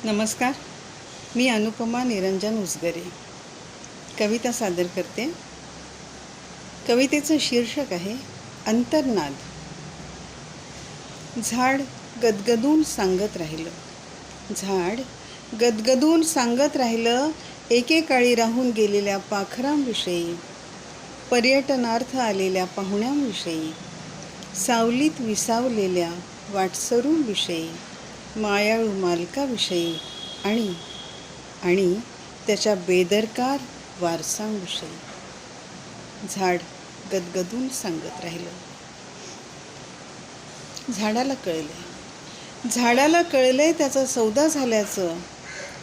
नमस्कार. मी अनुपमा निरंजन उसगरे कविता सादर करते. कवितेचं शीर्षक आहे अंतर्नाद. झाड गदगदून सांगत राहिलं, झाड गदगदून सांगत राहिलं एकेकाळी राहून गेलेल्या पाखरांविषयी, पर्यटनार्थ आलेल्या पाहुण्यांविषयी, सावलीत विसावलेल्या वाटसरूंविषयी, मायाळू मालकाविषयी आणि त्याच्या बेदरकार वारसांविषयी. झाड गदगदून सांगत राहिलं. झाडाला कळलंय त्याचा सौदा झाल्याचं,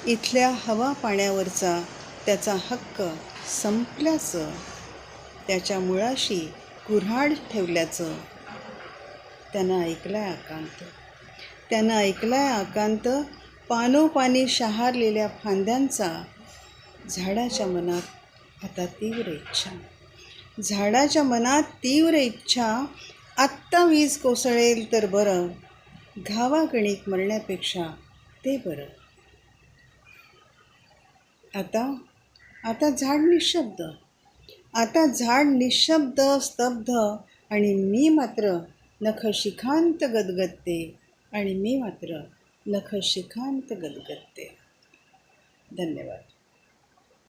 इथल्या हवा पाण्यावरचा त्याचा हक्क संपल्याचं, त्याच्या मुळाशी कुऱ्हाड ठेवल्याचं. त्यानं ऐकलाय आकांत पानोपानी शहारलेल्या फांद्यांचा. झाडाच्या मनात आता तीव्र इच्छा, आत्ता वीज कोसळेल तर बरं, घावागणिक मरण्यापेक्षा ते बरं. आता झाड निशब्द, स्तब्ध, आणि मी मात्र नखशिखांत गदगदते. धन्यवाद.